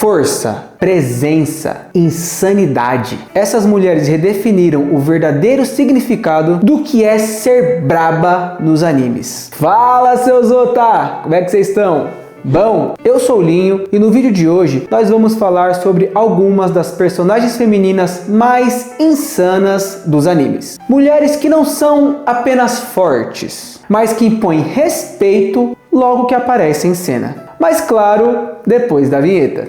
Força, presença, insanidade. Essas mulheres redefiniram o verdadeiro significado do que é ser braba nos animes. Fala, seus ota! Como é que vocês estão? Bom, eu sou o Linho e no vídeo de hoje nós vamos falar sobre algumas das personagens femininas mais insanas dos animes. Mulheres que não são apenas fortes, mas que impõem respeito logo que aparecem em cena. Mas claro, depois da vinheta.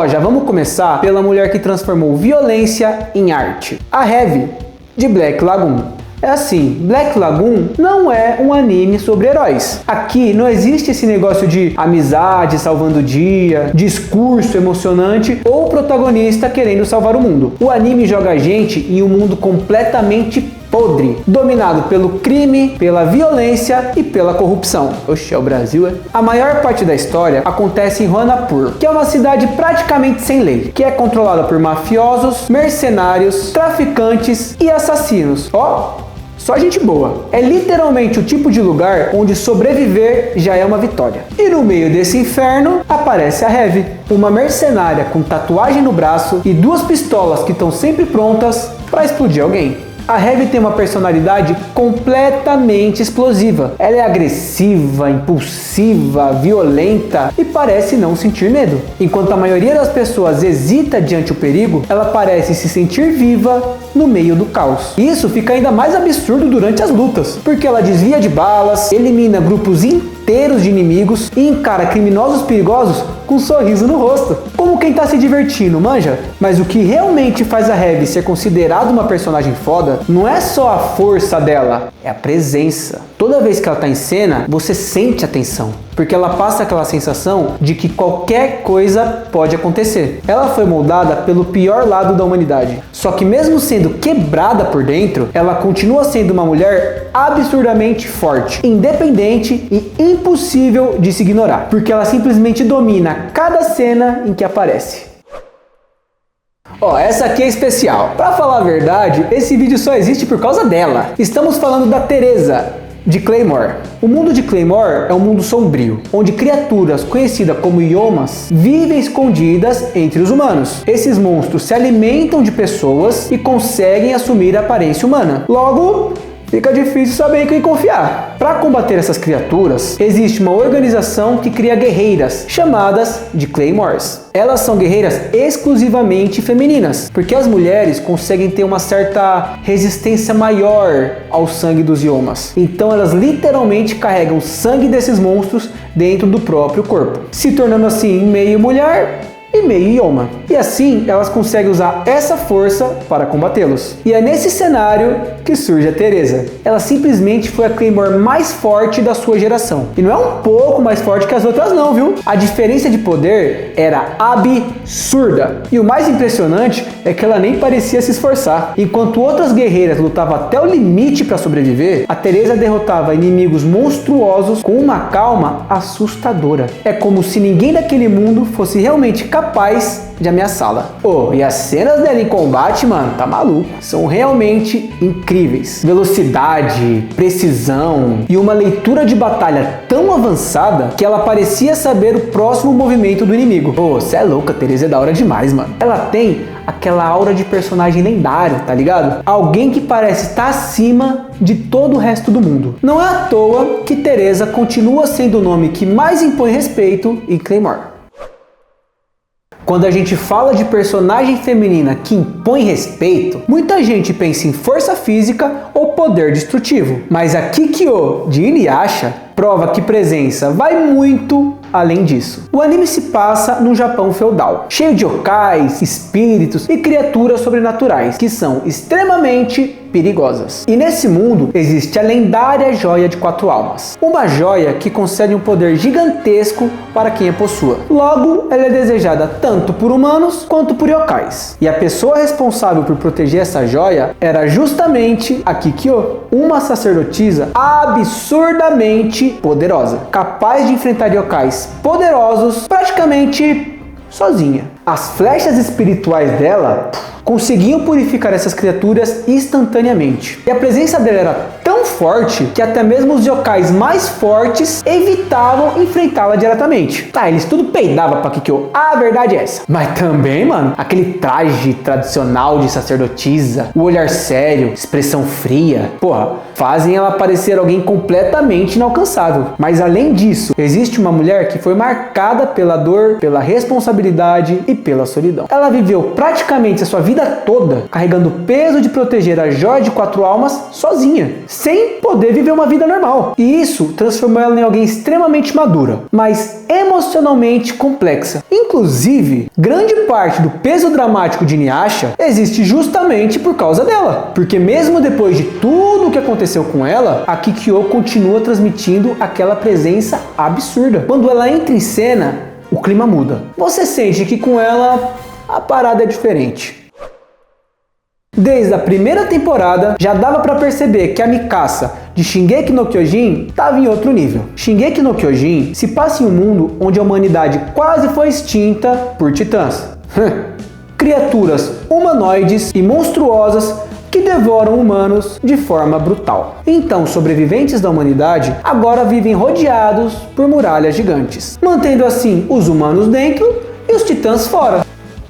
Já vamos começar pela mulher que transformou violência em arte. A Heavy, de Black Lagoon. É assim, Black Lagoon não é um anime sobre heróis. Aqui não existe esse negócio de amizade salvando o dia, discurso emocionante ou protagonista querendo salvar o mundo. O anime joga a gente em um mundo completamente podre, dominado pelo crime, pela violência e pela corrupção. Oxe, é o Brasil, é? A maior parte da história acontece em Honapur, que é uma cidade praticamente sem lei, que é controlada por mafiosos, mercenários, traficantes e assassinos. Só gente boa. É literalmente o tipo de lugar onde sobreviver já é uma vitória. E no meio desse inferno aparece a Heavy, uma mercenária com tatuagem no braço e duas pistolas que estão sempre prontas para explodir alguém. A Heavy tem uma personalidade completamente explosiva. Ela é agressiva, impulsiva, violenta e parece não sentir medo. Enquanto a maioria das pessoas hesita diante o perigo, ela parece se sentir viva no meio do caos. E isso fica ainda mais absurdo durante as lutas, porque ela desvia de balas, elimina grupos inteiros de inimigos e encara criminosos perigosos com um sorriso no rosto. Como quem tá se divertindo, manja? Mas o que realmente faz a Heavy ser considerada uma personagem foda não é só a força dela, é a presença. Toda vez que ela tá em cena, você sente a tensão, porque ela passa aquela sensação de que qualquer coisa pode acontecer. Ela foi moldada pelo pior lado da humanidade. Só que mesmo sendo quebrada por dentro, ela continua sendo uma mulher absurdamente forte, independente e impossível de se ignorar, porque ela simplesmente domina cada cena em que aparece. Essa aqui é especial. Pra falar a verdade, esse vídeo só existe por causa dela. Estamos falando da Theresa, de Claymore. O mundo de Claymore é um mundo sombrio, onde criaturas conhecidas como Yomas vivem escondidas entre os humanos. Esses monstros se alimentam de pessoas e conseguem assumir a aparência humana. Logo, fica difícil saber em quem confiar. Para combater essas criaturas, existe uma organização que cria guerreiras, chamadas de Claymores. Elas são guerreiras exclusivamente femininas, porque as mulheres conseguem ter uma certa resistência maior ao sangue dos Yomas. Então elas literalmente carregam o sangue desses monstros dentro do próprio corpo, se tornando assim meio mulher e meio Yoma. E assim elas conseguem usar essa força para combatê-los. E é nesse cenário que surge a Theresa. Ela simplesmente foi a Claymore mais forte da sua geração. E não é um pouco mais forte que as outras não, viu? A diferença de poder era absurda. E o mais impressionante é que ela nem parecia se esforçar. Enquanto outras guerreiras lutavam até o limite para sobreviver, a Theresa derrotava inimigos monstruosos com uma calma assustadora. É como se ninguém daquele mundo fosse realmente capaz de ameaçá-la. E as cenas dela em combate, mano, tá maluco. São realmente incríveis. Velocidade, precisão e uma leitura de batalha tão avançada que ela parecia saber o próximo movimento do inimigo. Cê é louca, a Theresa é da hora demais, mano. Ela tem aquela aura de personagem lendário, tá ligado? Alguém que parece estar acima de todo o resto do mundo. Não é à toa que Theresa continua sendo o nome que mais impõe respeito em Claymore. Quando a gente fala de personagem feminina que impõe respeito, muita gente pensa em força física ou poder destrutivo. Mas a Kikyo, de Inuyasha, prova que presença vai muito além disso. O anime se passa num Japão feudal, cheio de yokais, espíritos e criaturas sobrenaturais, que são extremamente perigosas. E nesse mundo existe a lendária Joia de 4 Almas, uma joia que concede um poder gigantesco para quem a possua. Logo, ela é desejada tanto por humanos quanto por yokais. E a pessoa responsável por proteger essa joia era justamente a Kikyo, uma sacerdotisa absurdamente poderosa, capaz de enfrentar yokais poderosos praticamente sozinha. As flechas espirituais dela conseguiam purificar essas criaturas instantaneamente. E a presença dela era tão forte que até mesmo os yokais mais fortes evitavam enfrentá-la diretamente. Tá, eles tudo peidavam pra Kikyo, a verdade é essa. Mas também, mano, aquele traje tradicional de sacerdotisa, o olhar sério, expressão fria, porra, fazem ela parecer alguém completamente inalcançável. Mas além disso, existe uma mulher que foi marcada pela dor, pela responsabilidade e pela solidão. Ela viveu praticamente a sua vida toda carregando o peso de proteger a joia de 4 almas sozinha, sem poder viver uma vida normal. E isso transformou ela em alguém extremamente madura, mas emocionalmente complexa. Inclusive, grande parte do peso dramático de Inuyasha existe justamente por causa dela. Porque mesmo depois de tudo o que aconteceu com ela, a Kikyo continua transmitindo aquela presença absurda. Quando ela entra em cena, o clima muda. Você sente que com ela a parada é diferente. Desde a primeira temporada, já dava pra perceber que a Mikasa de Shingeki no Kyojin estava em outro nível. Shingeki no Kyojin se passa em um mundo onde a humanidade quase foi extinta por titãs. Criaturas humanoides e monstruosas que devoram humanos de forma brutal. Então, sobreviventes da humanidade agora vivem rodeados por muralhas gigantes, mantendo assim os humanos dentro e os titãs fora.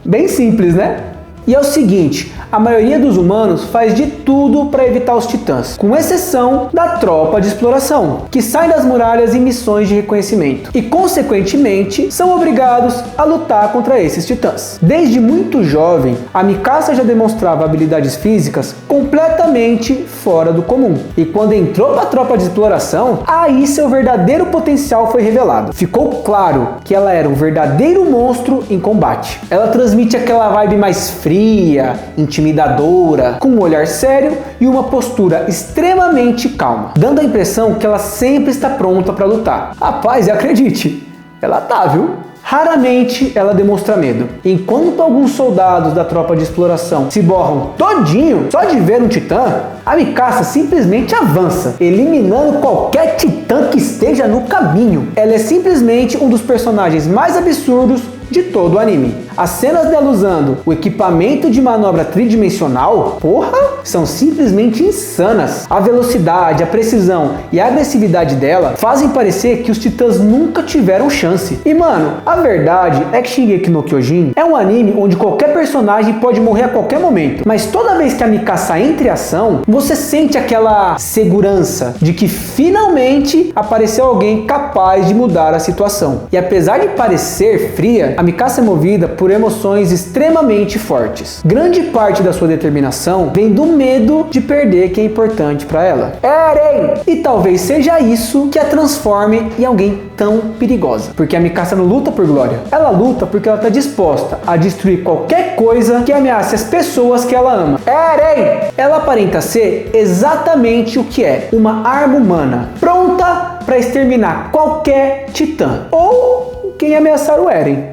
Bem simples, né? E é o seguinte, a maioria dos humanos faz de tudo para evitar os titãs, com exceção da tropa de exploração, que sai das muralhas em missões de reconhecimento e, consequentemente, são obrigados a lutar contra esses titãs. Desde muito jovem, a Mikasa já demonstrava habilidades físicas completamente fora do comum. E quando entrou para a tropa de exploração, aí seu verdadeiro potencial foi revelado. Ficou claro que ela era um verdadeiro monstro em combate. Ela transmite aquela vibe mais fria, intimidadora, com um olhar sério e uma postura extremamente calma, dando a impressão que ela sempre está pronta para lutar. Rapaz, acredite, ela tá, viu? Raramente ela demonstra medo. Enquanto alguns soldados da tropa de exploração se borram todinho só de ver um titã, a Mikasa simplesmente avança, eliminando qualquer titã que esteja no caminho. Ela é simplesmente um dos personagens mais absurdos de todo o anime. As cenas dela usando o equipamento de manobra tridimensional, porra, são simplesmente insanas. A velocidade, a precisão e a agressividade dela fazem parecer que os titãs nunca tiveram chance. E mano, a verdade é que Shingeki no Kyojin é um anime onde qualquer personagem pode morrer a qualquer momento, mas toda vez que a Mikasa entra em ação, você sente aquela segurança de que finalmente apareceu alguém capaz de mudar a situação. E apesar de parecer fria, a Mikasa é movida por emoções extremamente fortes. Grande parte da sua determinação vem do medo de perder quem é importante para ela. Eren! E talvez seja isso que a transforme em alguém tão perigosa. Porque a Mikasa não luta por glória. Ela luta porque ela está disposta a destruir qualquer coisa que ameace as pessoas que ela ama. Eren! Ela aparenta ser exatamente o que é, uma arma humana, pronta para exterminar qualquer titã ou quem ameaçar o Eren.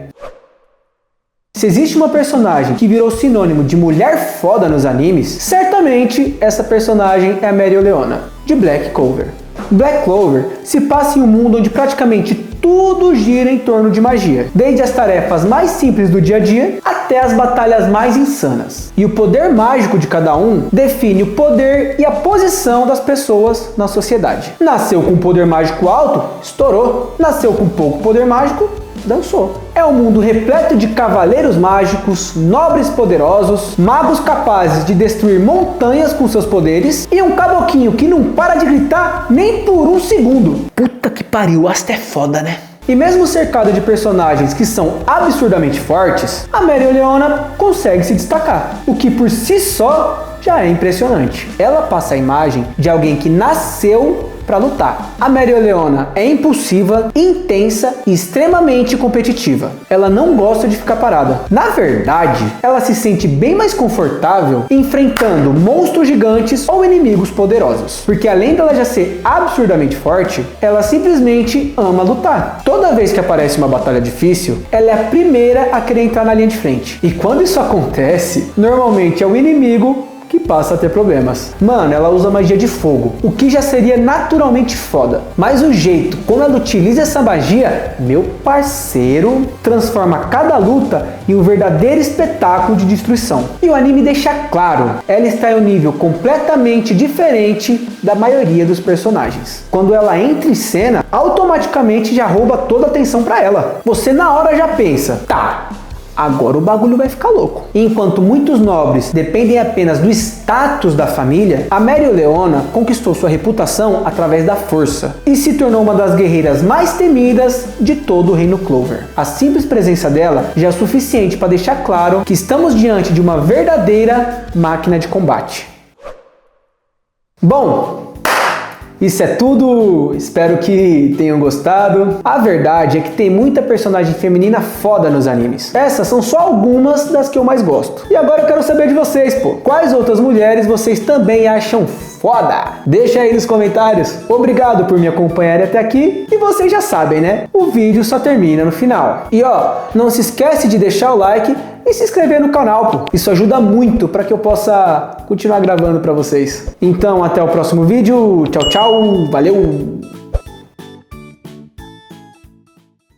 Se existe uma personagem que virou sinônimo de mulher foda nos animes, certamente essa personagem é a Mereoleona, de Black Clover. Black Clover se passa em um mundo onde praticamente tudo gira em torno de magia, desde as tarefas mais simples do dia a dia até as batalhas mais insanas. E o poder mágico de cada um define o poder e a posição das pessoas na sociedade. Nasceu com poder mágico alto, estourou. Nasceu com pouco poder mágico, dançou. É um mundo repleto de cavaleiros mágicos, nobres poderosos, magos capazes de destruir montanhas com seus poderes e um caboquinho que não para de gritar nem por um segundo. Puta que pariu, Asta é foda, né? E mesmo cercado de personagens que são absurdamente fortes, a Mereoleona consegue se destacar, o que por si só já é impressionante. Ela passa a imagem de alguém que nasceu para lutar. A Mereoleona é impulsiva, intensa e extremamente competitiva. Ela não gosta de ficar parada. Na verdade, ela se sente bem mais confortável enfrentando monstros gigantes ou inimigos poderosos. Porque além dela já ser absurdamente forte, ela simplesmente ama lutar. Toda vez que aparece uma batalha difícil, ela é a primeira a querer entrar na linha de frente. E quando isso acontece, normalmente é o inimigo que passa a ter problemas. Mano, ela usa magia de fogo, o que já seria naturalmente foda. Mas o jeito como ela utiliza essa magia, meu parceiro, transforma cada luta em um verdadeiro espetáculo de destruição. E o anime deixa claro, ela está em um nível completamente diferente da maioria dos personagens. Quando ela entra em cena, automaticamente já rouba toda a atenção pra ela. Você na hora já pensa, tá, agora o bagulho vai ficar louco. Enquanto muitos nobres dependem apenas do status da família, a Mereoleona conquistou sua reputação através da força e se tornou uma das guerreiras mais temidas de todo o Reino Clover. A simples presença dela já é suficiente para deixar claro que estamos diante de uma verdadeira máquina de combate. Bom, isso é tudo, espero que tenham gostado. A verdade é que tem muita personagem feminina foda nos animes. Essas são só algumas das que eu mais gosto. E agora eu quero saber de vocês, pô. Quais outras mulheres vocês também acham foda? Deixa aí nos comentários. Obrigado por me acompanharem até aqui. E vocês já sabem, né? O vídeo só termina no final. E ó, não se esquece de deixar o like e se inscrever no canal, pô. Isso ajuda muito para que eu possa continuar gravando para vocês. Então, até o próximo vídeo. Tchau, tchau. Valeu!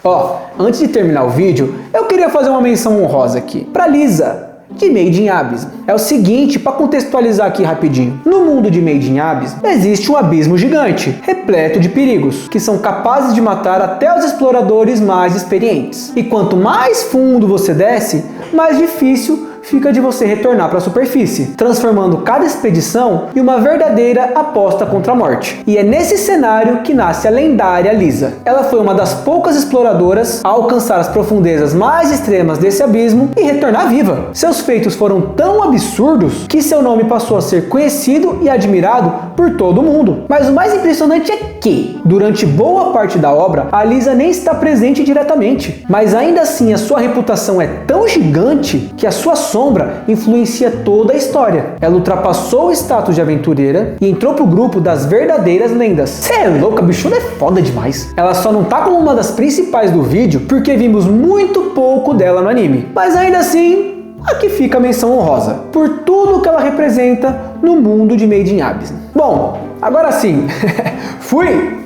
Ó, antes de terminar o vídeo, eu queria fazer uma menção honrosa aqui para Lisa, de Made in Abyss. É o seguinte, para contextualizar aqui rapidinho. No mundo de Made in Abyss, existe um abismo gigante, repleto de perigos, que são capazes de matar até os exploradores mais experientes. E quanto mais fundo você desce, mais difícil fica de você retornar para a superfície, transformando cada expedição em uma verdadeira aposta contra a morte. E é nesse cenário que nasce a lendária Lisa. Ela foi uma das poucas exploradoras a alcançar as profundezas mais extremas desse abismo e retornar viva. Seus feitos foram tão absurdos que seu nome passou a ser conhecido e admirado por todo mundo. Mas o mais impressionante é que, durante boa parte da obra, a Lisa nem está presente diretamente. Mas ainda assim, a sua reputação é tão gigante que a sua sombra influencia toda a história. Ela ultrapassou o status de aventureira e entrou pro grupo das verdadeiras lendas. Cê é louca, a bichona é foda demais. Ela só não tá como uma das principais do vídeo porque vimos muito pouco dela no anime. Mas ainda assim, aqui fica a menção honrosa por tudo que ela representa no mundo de Made in Abyss. Bom, agora sim, fui!